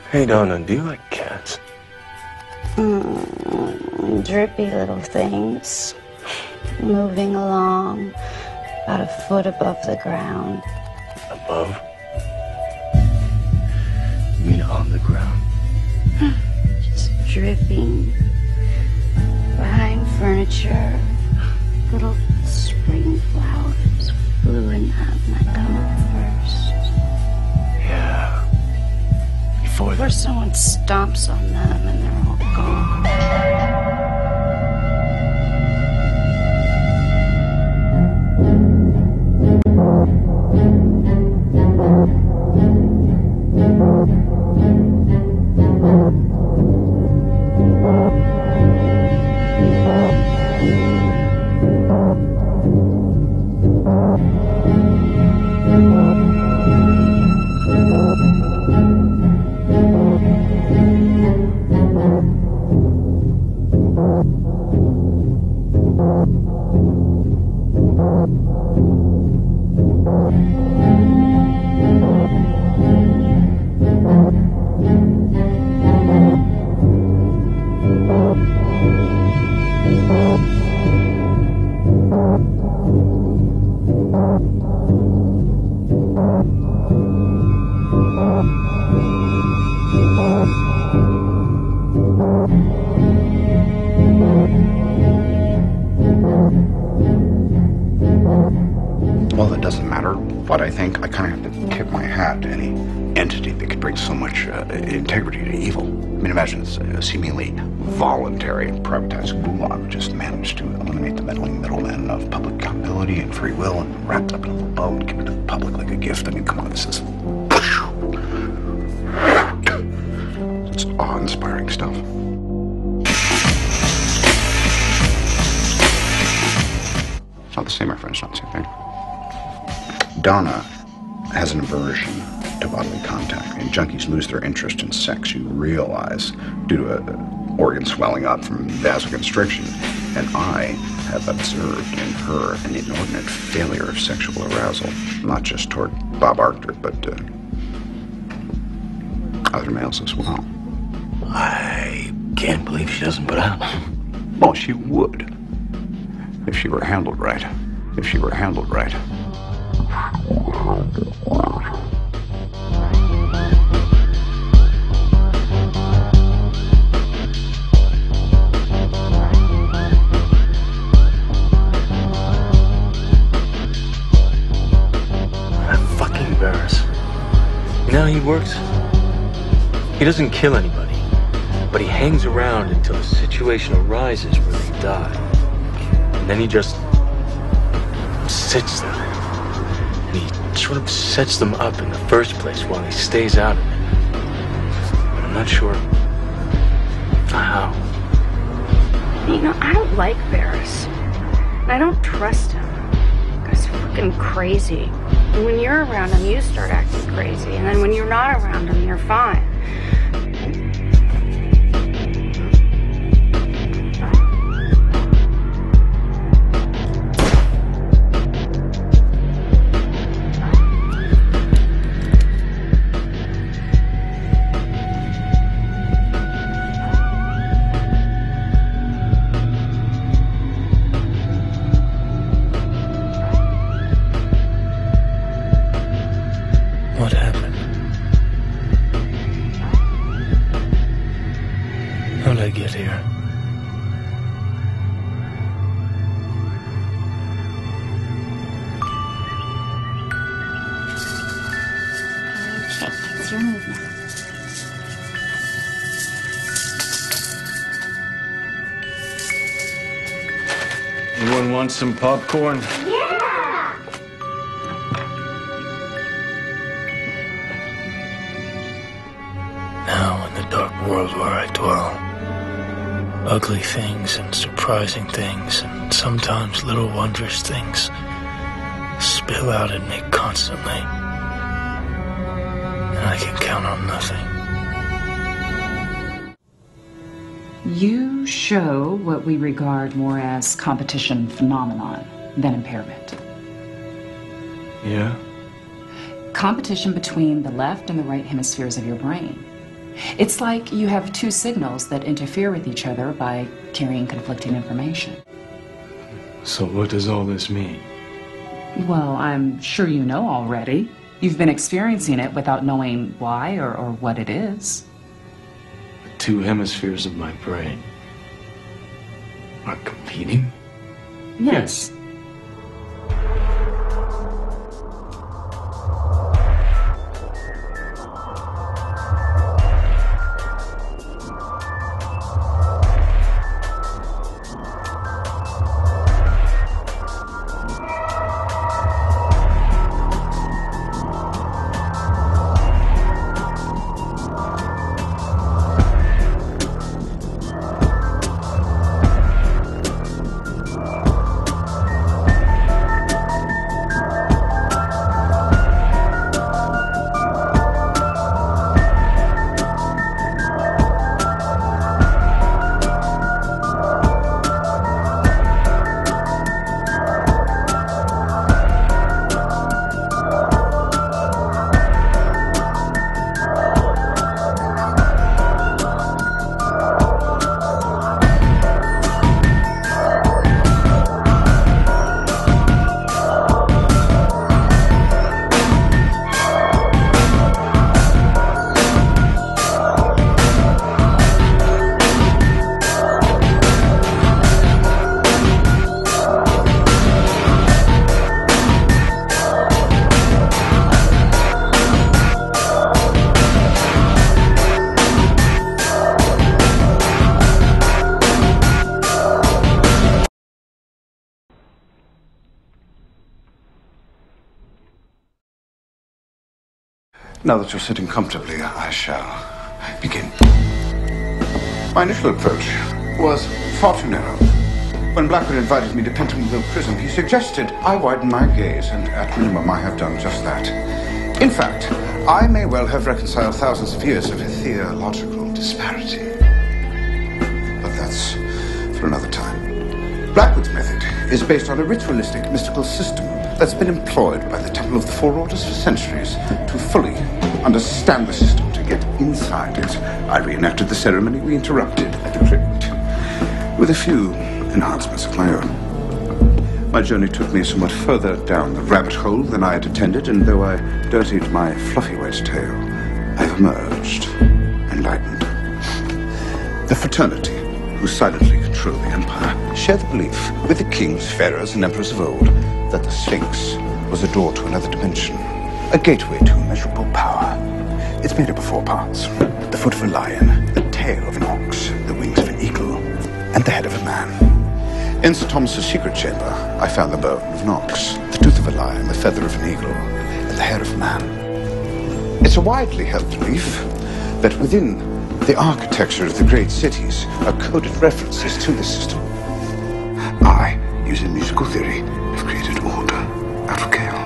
Hey, Donna, do you like cats? Drippy little things. Moving along about a foot above the ground. Above? You mean on the ground? Just dripping. Behind furniture. Little spring flowers blew in them that come up first. Yeah. Before someone stomps on them and they're all gone. Well, it doesn't matter what I think. I kind of have to tip my hat to any entity that could bring so much integrity to evil. I mean, imagine it's a seemingly voluntary and privatized gulag just managed to eliminate the meddling middleman of public accountability and free will and wrapped up in a little bow and give it to the public like a gift. I mean, come on, this is... It's awe-inspiring stuff. It's not the same, my friend. It's not the same thing. Donna has an aversion to bodily contact. I mean, junkies lose their interest in sex, you realize, due to an organ swelling up from vasoconstriction. And I have observed in her an inordinate failure of sexual arousal, not just toward Bob Arctor, but other males as well. I can't believe she doesn't put out. Well, she would, if she were handled right. If she were handled right. That fucking Barris. You know how he works? He doesn't kill anybody, but he hangs around until a situation arises where they die. And then he just sits there. And he sort of sets them up in the first place while he stays out of it. But I'm not sure how. You know, I don't like Barris. And I don't trust him. He's fucking crazy. And when you're around him, you start acting crazy. And then when you're not around him, you're fine. What happened? How'd I get here? Okay, it's your move now. Anyone want some popcorn? Now, in the dark world where I dwell, ugly things and surprising things, and sometimes little wondrous things, spill out at me constantly. And I can count on nothing. You show what we regard more as competition phenomenon than impairment. Yeah? Competition between the left and the right hemispheres of your brain. It's like you have two signals that interfere with each other by carrying conflicting information. So what does all this mean? Well, I'm sure you know already. You've been experiencing it without knowing why or what it is. The two hemispheres of my brain are competing? Yes. Now that you're sitting comfortably, I shall begin. My initial approach was far too narrow. When Blackwood invited me to Pentonville Prison, he suggested I widen my gaze, and at minimum I have done just that. In fact, I may well have reconciled thousands of years of theological disparity. But that's for another time. Blackwood's method is based on a ritualistic, mystical system that's been employed by the Temple of the Four Orders for centuries. To fully understand the system, to get inside it, I reenacted the ceremony we interrupted at the crypt, with a few enhancements of my own. My journey took me somewhat further down the rabbit hole than I had intended, and though I dirtied my fluffy white tail, I've emerged enlightened. The fraternity, who silently control the empire, share the belief with the kings, pharaohs, and emperors of old that the Sphinx was a door to another dimension, a gateway to immeasurable power. It's made up of 4 parts: the foot of a lion, the tail of an ox, the wings of an eagle, and the head of a man. In Sir Thomas's secret chamber, I found the bone of an ox, the tooth of a lion, the feather of an eagle, and the hair of a man. It's a widely held belief that within the architecture of the great cities are coded references to this system. I, using musical theory, have created order out of chaos.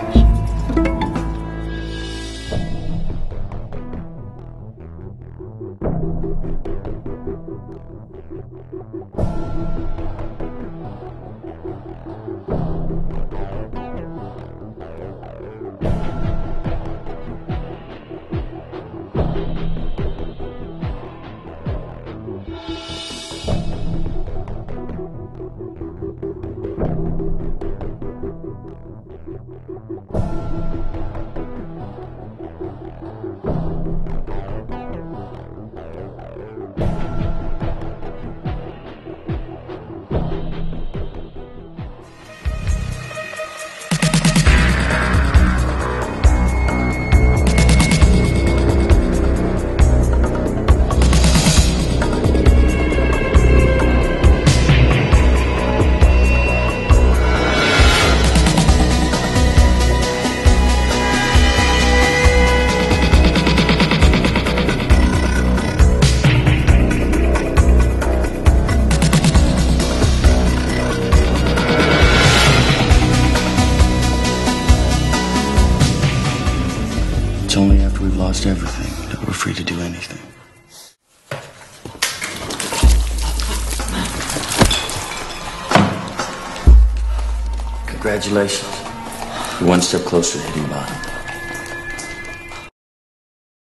It's only after we've lost everything that we're free to do anything. Congratulations. You're one step closer to hitting bottom.